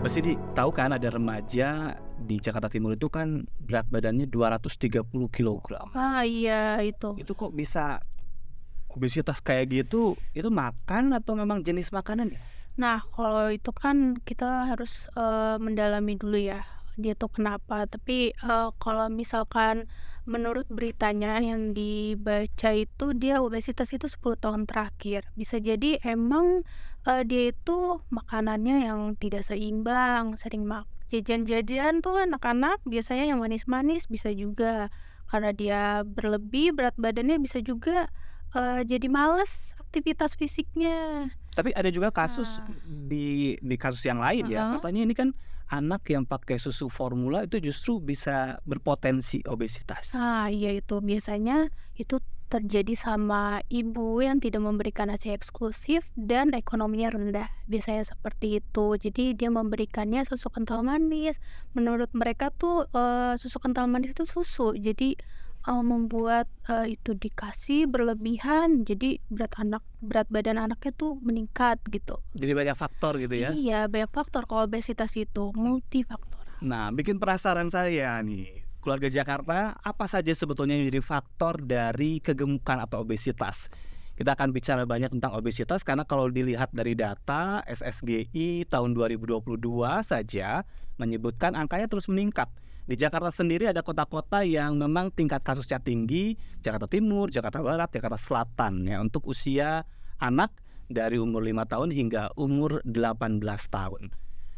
Mas Sidi, tahu kan ada remaja di Jakarta Timur itu kan berat badannya 230 kilogram. Ah, iya itu. Itu kok bisa obesitas kayak gitu? Itu makan atau memang jenis makanan ya? Nah, kalau itu kan kita harus, mendalami dulu ya, dia tuh kenapa. Tapi, kalau misalkan menurut beritanya yang dibaca itu dia obesitas itu 10 tahun terakhir. Bisa jadi emang, dia itu makanannya yang tidak seimbang, sering jajan-jajan tuh anak-anak biasanya yang manis-manis, bisa juga karena dia berlebih berat badannya, bisa juga, jadi males aktivitas fisiknya. Tapi ada juga kasus Nah, di kasus yang lain ya, heeh. katanya ini kan anak yang pakai susu formula itu justru bisa berpotensi obesitas. Ah, iya itu biasanya itu terjadi sama ibu yang tidak memberikan ASI eksklusif dan ekonominya rendah. Biasanya seperti itu. Jadi dia memberikannya susu kental manis. Menurut mereka tuh susu kental manis itu susu. Jadi membuat itu dikasih berlebihan. Jadi berat badan anaknya tuh meningkat gitu. Jadi banyak faktor gitu ya. Iya, banyak faktor kalau obesitas itu multifaktor. Nah, bikin penasaran saya nih, keluarga Jakarta apa saja sebetulnya yang menjadi faktor dari kegemukan atau obesitas? Kita akan bicara banyak tentang obesitas karena kalau dilihat dari data SSGI tahun 2022 saja menyebutkan angkanya terus meningkat. Di Jakarta sendiri ada kota-kota yang memang tingkat kasusnya tinggi, Jakarta Timur, Jakarta Barat, Jakarta Selatan ya, untuk usia anak dari umur 5 tahun hingga umur 18 tahun.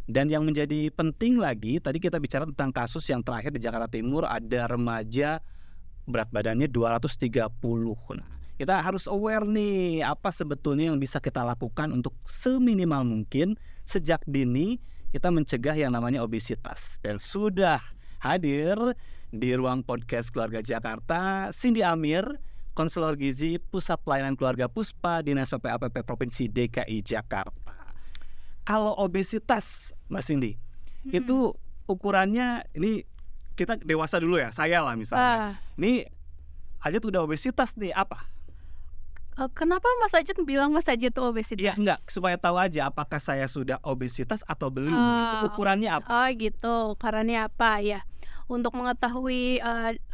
Dan yang menjadi penting lagi, tadi kita bicara tentang kasus yang terakhir di Jakarta Timur, ada remaja berat badannya 230. Nah, kita harus aware nih, apa sebetulnya yang bisa kita lakukan untuk seminimal mungkin sejak dini kita mencegah yang namanya obesitas. Dan sudah hadir di ruang podcast Keluarga Jakarta, Cindy Amir, konselor gizi Pusat Pelayanan Keluarga Puspa, Dinas PPAPP Provinsi DKI Jakarta. Kalau obesitas, Mas Cindy, itu ukurannya, ini kita dewasa dulu ya, saya lah misalnya. Ah, Ini aja tuh udah obesitas nih, apa? kenapa Mas Ajat bilang Mas Ajat tuh Iya obesitas? enggak, supaya tahu aja apakah saya sudah obesitas atau belum gitu. Oh, Ukurannya apa? oh gitu, ukurannya apa ya? Untuk mengetahui,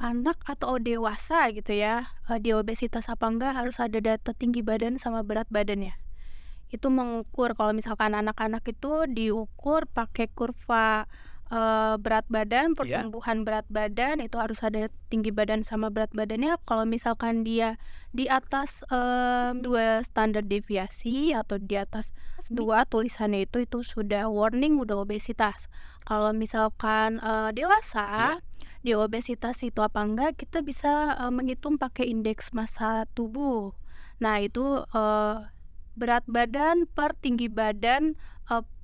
anak atau dewasa gitu ya, dia obesitas apa enggak harus ada data tinggi badan sama berat badannya. Itu mengukur kalau misalkan anak-anak itu diukur pakai kurva, berat badan, Iya. pertumbuhan berat badan, itu harus ada tinggi badan sama berat badannya. Kalau misalkan dia di atas, 2 standar deviasi atau di atas 2 tulisannya itu sudah warning, udah obesitas. Kalau misalkan, dewasa, dia obesitas itu apa enggak, kita bisa, menghitung pakai indeks massa tubuh. Nah itu, berat badan per tinggi badan,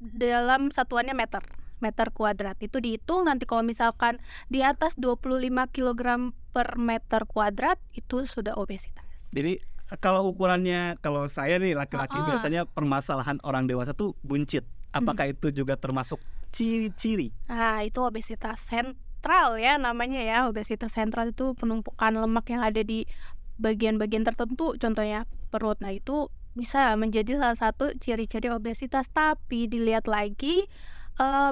dalam satuannya meter kuadrat. Itu dihitung, nanti kalau misalkan di atas 25 kilogram per meter kuadrat, itu sudah obesitas. Jadi kalau ukurannya, kalau saya nih laki-laki Heeh. biasanya permasalahan orang dewasa tuh buncit. Apakah itu juga termasuk ciri-ciri? Nah, itu obesitas sentral ya namanya ya. Obesitas sentral itu penumpukan lemak yang ada di bagian-bagian tertentu, contohnya perut. Nah, itu bisa menjadi salah satu ciri-ciri obesitas, tapi dilihat lagi,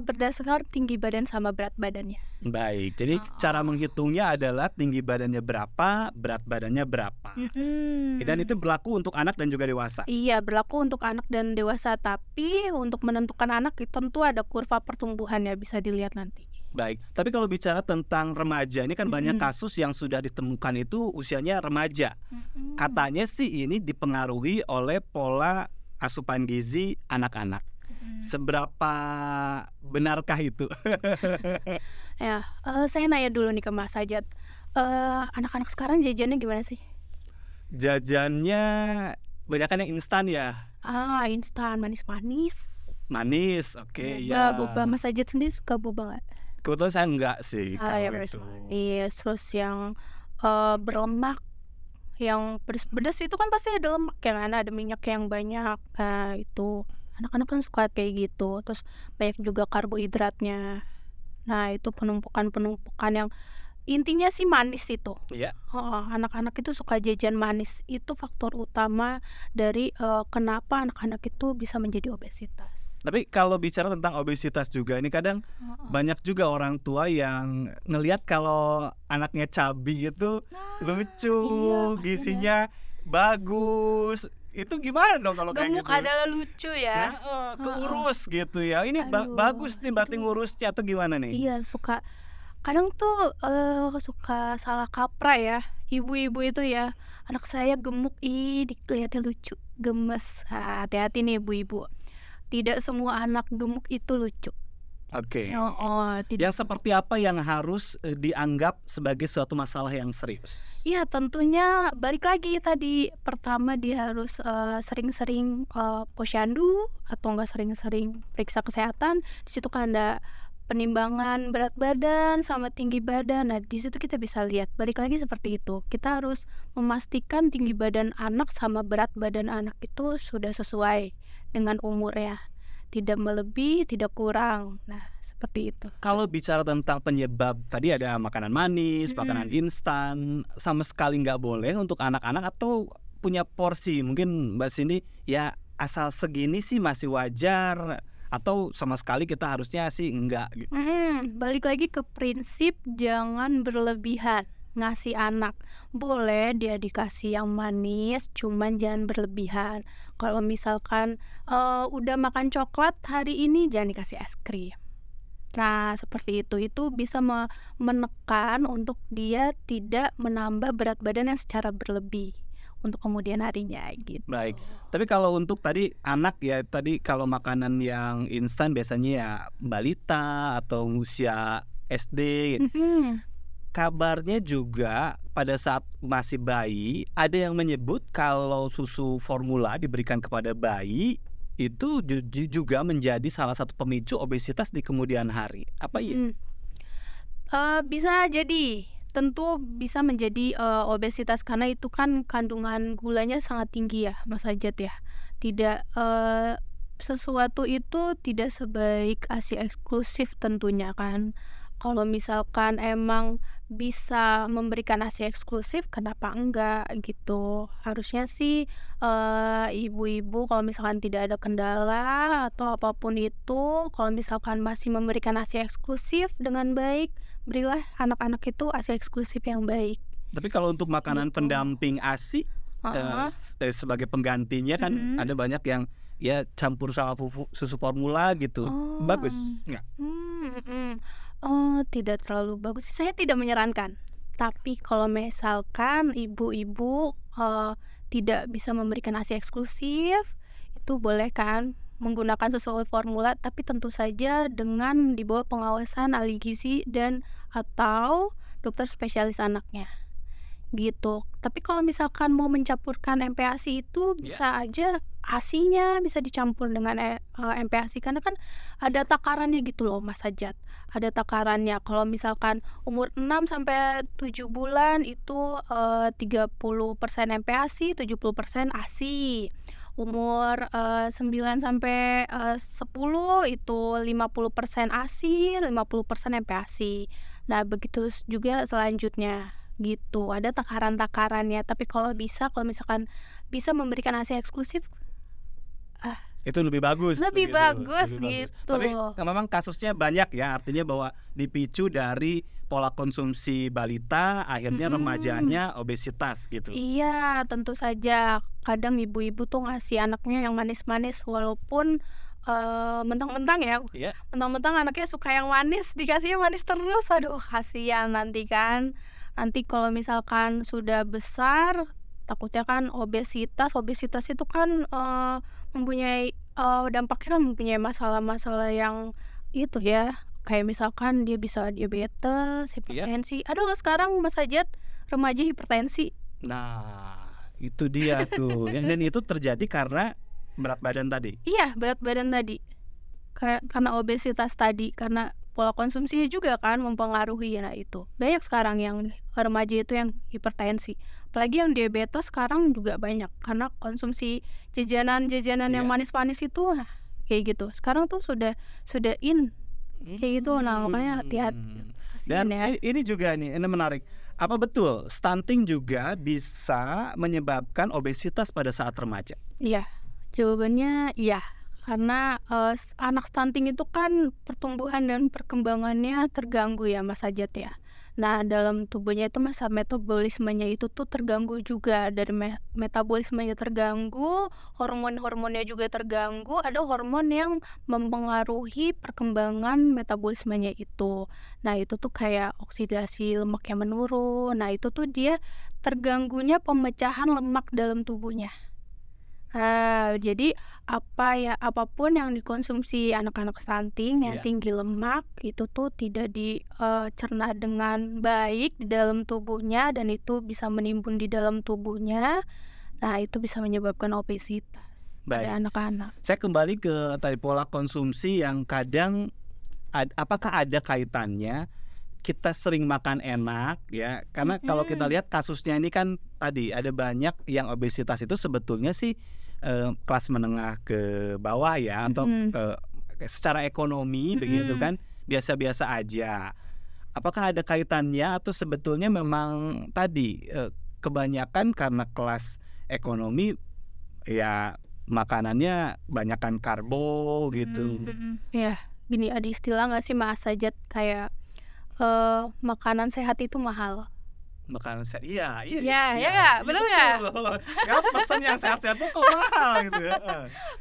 berdasarkan tinggi badan sama berat badannya. Baik, jadi cara menghitungnya adalah tinggi badannya berapa, berat badannya berapa. Dan itu berlaku untuk anak dan juga dewasa. Iya, berlaku untuk anak dan dewasa, tapi untuk menentukan anak tentu ada kurva pertumbuhannya, bisa dilihat nanti. Baik, tapi kalau bicara tentang remaja, ini kan banyak kasus yang sudah ditemukan itu usianya remaja. Katanya sih ini dipengaruhi oleh pola asupan gizi anak-anak. Seberapa benarkah itu? Ya, saya nanya dulu nih ke Mas Ajat, anak-anak sekarang jajannya gimana sih? Jajannya banyakan yang instan ya. Ah, instan, manis-manis, Manis, oke boba. ya. Mas Ajat sendiri suka boba nggak? Kebetulan saya enggak sih Ah, kalau yang itu. manis, terus yang, berlemak, yang pedes-pedes itu kan pasti ada lemak ya kan, ada minyak yang banyak. Nah, itu anak-anak kan suka kayak gitu, terus banyak juga karbohidratnya. Nah, itu penumpukan-penumpukan yang intinya sih manis itu. Iya. Heeh, anak-anak itu suka jajan manis. Itu faktor utama dari, kenapa anak-anak itu bisa menjadi obesitas. Tapi kalau bicara tentang obesitas juga, ini kadang Heeh. banyak juga orang tua yang ngelihat kalau anaknya cabi itu Nah, lucu, iya pasti ada. gizinya bagus. Itu gimana dong kalau kayak Gemuk gitu? adalah lucu ya. Heeh, Heeh. keurus gitu ya. Ini Aduh, bagus nih berarti itu ngurusnya atau gimana nih? iya suka kadang tuh, suka salah kaprah ya, ibu-ibu itu ya, "Anak saya gemuk, ih dilihatnya lucu, gemes." Nah, hati-hati nih ibu-ibu, tidak semua anak gemuk itu lucu. Oke. Heeh, tidak Yang seperti apa yang harus dianggap sebagai suatu masalah yang serius? iya tentunya balik lagi tadi, pertama dia harus, sering-sering, posyandu atau enggak sering-sering periksa kesehatan, di situ kan ada penimbangan berat badan sama tinggi badan. Nah, di situ kita bisa lihat, balik lagi seperti itu. Kita harus memastikan tinggi badan anak sama berat badan anak itu sudah sesuai dengan umurnya, tidak melebihi, tidak kurang. Nah, seperti itu. Kalau bicara tentang penyebab, tadi ada makanan manis, makanan Mhm. instan, sama sekali nggak boleh untuk anak-anak atau punya porsi? Mungkin Mbak Cindy ya asal segini sih masih wajar atau sama sekali kita harusnya sih enggak gitu. Balik lagi ke prinsip jangan berlebihan ngasih anak. Boleh dia dikasih yang manis, cuman jangan berlebihan. Kalau misalkan udah makan coklat hari ini jangan dikasih es krim. Nah, seperti itu bisa menekan untuk dia tidak menambah berat badan yang secara berlebih untuk kemudian harinya gitu. Baik. Tapi kalau untuk tadi anak ya, tadi kalau makanan yang instan biasanya ya balita atau usia SD. Mhm. Kabarnya juga pada saat masih bayi ada yang menyebut kalau susu formula diberikan kepada bayi itu juga menjadi salah satu pemicu obesitas di kemudian hari. Apa iya? Mhm. Bisa jadi, tentu bisa menjadi, obesitas karena itu kan kandungan gulanya sangat tinggi ya, Mas Ajat ya. Tidak, sesuatu itu tidak sebaik ASI eksklusif tentunya kan. Kalau misalkan emang bisa memberikan ASI eksklusif, kenapa enggak gitu. Harusnya sih, ibu-ibu kalau misalkan tidak ada kendala atau apapun itu, kalau misalkan masih memberikan ASI eksklusif dengan baik, berilah anak-anak itu ASI eksklusif yang baik, Tapi kalau untuk makanan gitu. pendamping ASI Heeh. sebagai penggantinya kan Mhm. ada banyak yang ya campur sama susu formula gitu. Oh, Bagus nggak? mhm. Oh, tidak terlalu bagus. Saya tidak menyarankan. Tapi kalau misalkan ibu-ibu, tidak bisa memberikan ASI eksklusif, itu boleh kan menggunakan susu formula, tapi tentu saja dengan di bawah pengawasan ahli gizi dan atau dokter spesialis anaknya. Gitu. Tapi kalau misalkan mau mencampurkan MPASI itu Ya. bisa aja ASI-nya bisa dicampur dengan MPASI karena kan ada takarannya gitu loh Mas Sajat. Ada takarannya. Kalau misalkan umur 6 sampai 7 bulan itu 30% MPASI, 70% ASI. Umur 9 sampai 10 itu 50% ASI, 50% MPASI. Nah, begitu juga selanjutnya. Gitu, ada takaran-takarannya. Tapi kalau misalkan bisa memberikan ASI eksklusif, Itu lebih bagus lebih begitu, bagus lebih bagus. gitu. Tapi memang kasusnya banyak ya, artinya bahwa dipicu dari pola konsumsi balita akhirnya Mhm. remajanya obesitas gitu. Iya, tentu saja. Kadang ibu-ibu tuh ngasih anaknya yang manis-manis walaupun mentang-mentang ya, Iya. mentang-mentang anaknya suka yang manis, dikasihnya manis terus. Aduh, kasihan nanti kan. Nanti kalau misalkan sudah besar, takutnya kan obesitas. Obesitas itu kan mempunyai dampaknya kan mempunyai masalah-masalah yang itu ya. Kayak misalkan dia bisa diabetes, Iya. hipertensi. Aduh, sekarang Mas Ajat remaja hipertensi. Nah, itu dia tuh. Dan itu terjadi karena berat badan tadi. Iya, berat badan tadi. Karena obesitas tadi, karena pola konsumsinya juga kan mempengaruhi. Nah itu, banyak sekarang yang remaja itu yang hipertensi. Apalagi yang diabetes sekarang juga banyak karena konsumsi jajanan-jajanan yang Iya. manis-manis itu, nah, kayak gitu. Sekarang tuh sudah in kayak gitu. Nah, makanya hati-hati. Dan Kasihan ya. ini juga nih, ini menarik. Apa betul stunting juga bisa menyebabkan obesitas pada saat remaja? Iya, jawabannya iya. karena anak stunting itu kan pertumbuhan dan perkembangannya terganggu ya Mas Ajat ya. Nah dalam tubuhnya itu masa metabolismenya itu tuh terganggu juga. Dari metabolismenya terganggu, hormon-hormonnya juga terganggu. Ada hormon yang mempengaruhi perkembangan metabolismenya itu. Nah itu tuh kayak oksidasi lemak yang menurun. Nah itu tuh dia terganggunya pemecahan lemak dalam tubuhnya. Jadi apapun yang dikonsumsi anak-anak stunting yang Iya. tinggi lemak itu tuh tidak dicerna dengan baik di dalam tubuhnya dan itu bisa menimbun di dalam tubuhnya. Nah, itu bisa menyebabkan obesitas pada Baik. anak-anak. Saya kembali ke tadi pola konsumsi yang kadang apakah ada kaitannya kita sering makan enak ya? Karena kalau kita lihat kasusnya ini kan tadi ada banyak yang obesitas itu sebetulnya sih kelas menengah ke bawah ya atau secara ekonomi begitu kan biasa-biasa aja. Apakah ada kaitannya atau sebetulnya memang tadi kebanyakan karena kelas ekonomi ya makanannya banyakan karbo gitu. Ya, gini ada istilah nggak sih Mas Sajat kayak makanan sehat itu mahal. Makanan sehat, iya, Ya nggak? Bener nggak? betul. Sekarang pesen yang sehat-sehat tuh kok mahal gitu ya.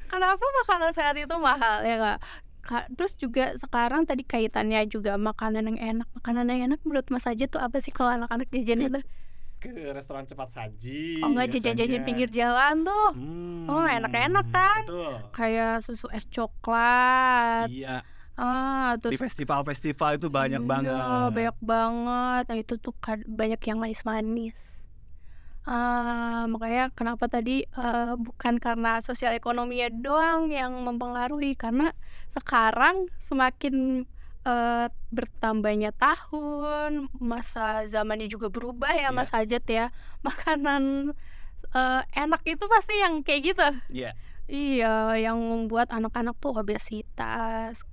Kenapa makanan sehat itu mahal ya nggak? Terus juga sekarang tadi kaitannya juga makanan yang enak. Makanan yang enak menurut Mas Sajat tuh apa sih kalau anak-anak jajan itu? Ke restoran cepat saji. Oh nggak jajan-jajan pinggir jalan tuh. Oh enak-enak kan? Betul. Kayak susu es coklat. Iya. Terus Di festival-festival itu banyak iya, banget. banyak banget. Nah itu tuh banyak yang manis-manis. Makanya kenapa tadi bukan karena sosial ekonominya doang yang mempengaruhi, karena sekarang semakin bertambahnya tahun, masa zamannya juga berubah ya Mas Hajat ya. Makanan enak itu pasti yang kayak gitu. Iya. Iya, yang membuat anak-anak tuh obesitas.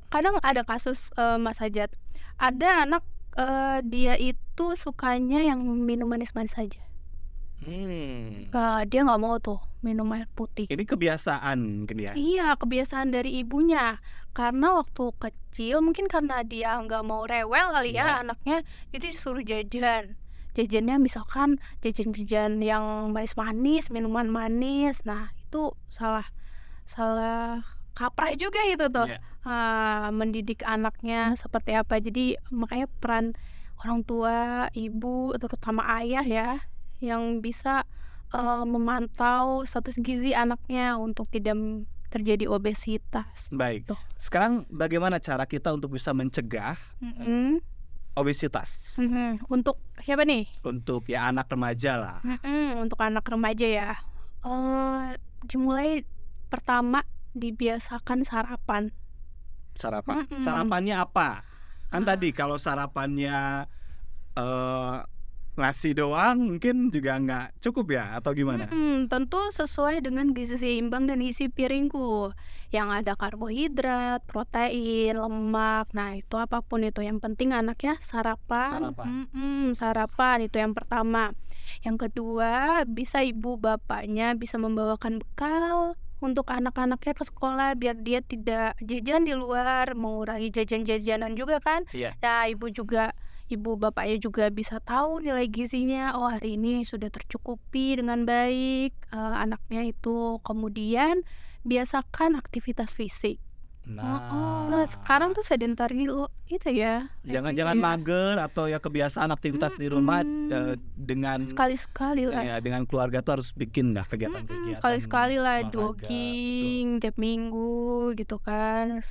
Kadang ada kasus Mas Hajat, ada anak dia itu sukanya yang minum manis-manis saja. Dia nggak mau tuh minum air putih. Ini kebiasaan mungkin ya. Iya, kebiasaan dari ibunya. Karena waktu kecil mungkin karena dia nggak mau rewel kali ya anaknya, jadi suruh jajan. Jajannya misalkan jajan-jajan yang manis-manis, minuman manis. Nah, itu salah kaprah juga itu tuh. Mendidik anaknya seperti apa. Jadi makanya peran orang tua, ibu, terutama ayah ya, yang bisa memantau status gizi anaknya untuk tidak terjadi obesitas. Baik. Tuh. Sekarang bagaimana cara kita untuk bisa mencegah obesitas? Untuk siapa nih? Untuk ya anak remaja lah. Untuk anak remaja ya. Dimulai pertama dibiasakan sarapan. Sarapannya apa? Kan tadi kalau sarapannya nasi doang mungkin juga nggak cukup ya atau gimana? Tentu sesuai dengan gizi seimbang dan isi piringku yang ada karbohidrat, protein, lemak. Nah itu apapun itu yang penting anaknya sarapan. Sarapan itu yang pertama. Yang kedua bisa ibu bapaknya bisa membawakan bekal untuk anak-anaknya ke sekolah biar dia tidak jajan di luar, mengurangi jajan-jajanan juga kan. Nah ibu bapaknya juga bisa tahu nilai gizinya. Oh hari ini sudah tercukupi dengan baik anaknya itu. Kemudian biasakan aktivitas fisik. Nah sekarang tuh sedentary itu ya. Jangan mager atau ya kebiasaan aktivitas di rumah dengan sekali-sekali lah. Ya, dengan keluarga tuh harus bikin lah kegiatan-kegiatan. Sekali-sekali lah olahraga, jogging tiap minggu gitu kan.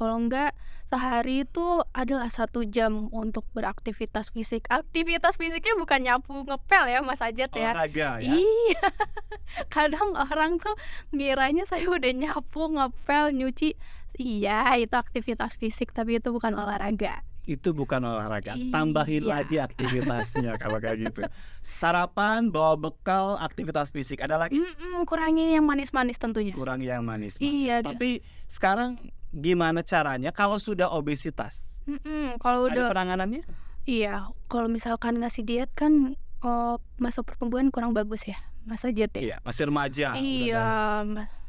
Kalau enggak sehari itu adalah 1 jam untuk beraktivitas fisik. Aktivitas fisiknya bukan nyapu ngepel ya Mas Ajat ya. Olahraga ya. Iya. Kadang orang tuh ngiranya saya udah nyapu ngepel nyuci. Iya itu aktivitas fisik tapi itu bukan olahraga. Itu bukan olahraga. Tambahin lagi aktivitasnya kalau kayak gitu. Sarapan, bawa bekal, aktivitas fisik. Ada lagi? Kurangi yang manis-manis tentunya. Kurangi yang manis. Iya. Tapi sekarang gimana caranya kalau sudah obesitas? Kalau udah ada penanganannya? Iya, kalau misalkan ngasih diet kan masa pertumbuhan kurang bagus ya, Mas Ajat ya. Iya, masih remaja. Iya,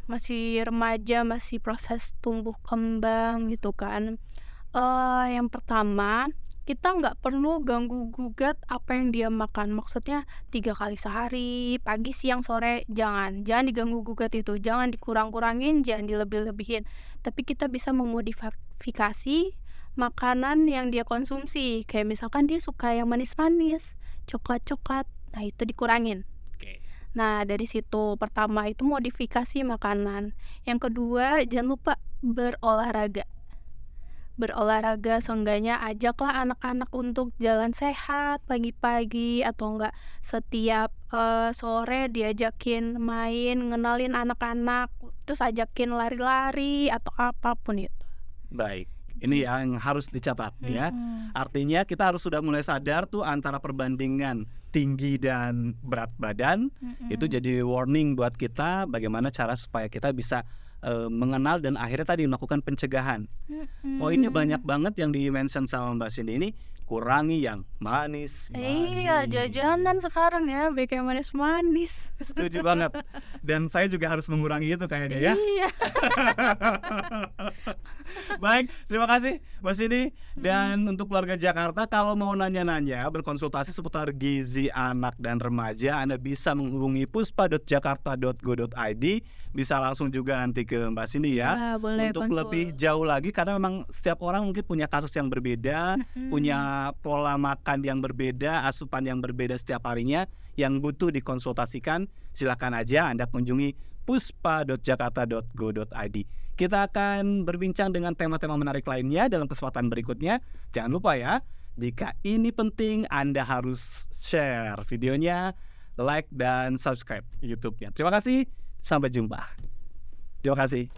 masih remaja, masih proses tumbuh kembang gitu kan. Yang pertama, kita nggak perlu ganggu gugat apa yang dia makan. Maksudnya 3 kali sehari, pagi, siang, sore, jangan diganggu gugat itu, jangan dikurang-kurangin, jangan dilebih-lebihin. Tapi kita bisa memodifikasi makanan yang dia konsumsi. Kayak misalkan dia suka yang manis-manis, coklat-coklat, nah itu dikurangin. Oke. Nah, dari situ pertama itu modifikasi makanan. Yang kedua, jangan lupa berolahraga. Seenggaknya ajaklah anak-anak untuk jalan sehat pagi-pagi, atau enggak setiap sore diajakin main, ngenalin anak-anak, terus ajakin lari-lari atau apapun itu. Baik. Ini yang harus dicatat ya. Artinya kita harus sudah mulai sadar tuh antara perbandingan tinggi dan berat badan. Itu jadi warning buat kita bagaimana cara supaya kita bisa mengenal dan akhirnya tadi melakukan pencegahan. Poinnya banyak banget yang di-mention sama Mbak Cindy ini. Kurangi yang manis. Iya, jajanan sekarang ya, baik yang manis-manis. Setuju banget. Dan saya juga harus mengurangi itu kayaknya ya. Iya. Baik, terima kasih Mbak Cindy. Dan untuk keluarga Jakarta, kalau mau nanya-nanya, berkonsultasi seputar gizi anak dan remaja, Anda bisa menghubungi puspa.jakarta.go.id. Bisa langsung juga nanti ke Mbak Cindy ya. Boleh Untuk konsul. lebih jauh lagi, karena memang setiap orang mungkin punya kasus yang berbeda, punya pola makan yang berbeda, asupan yang berbeda setiap harinya, yang butuh dikonsultasikan, silakan aja Anda kunjungi puspa.jakarta.go.id. Kita akan berbincang dengan tema-tema menarik lainnya dalam kesempatan berikutnya. Jangan lupa ya, jika ini penting, Anda harus share videonya, like dan subscribe YouTube-nya. Terima kasih, sampai jumpa. Terima kasih.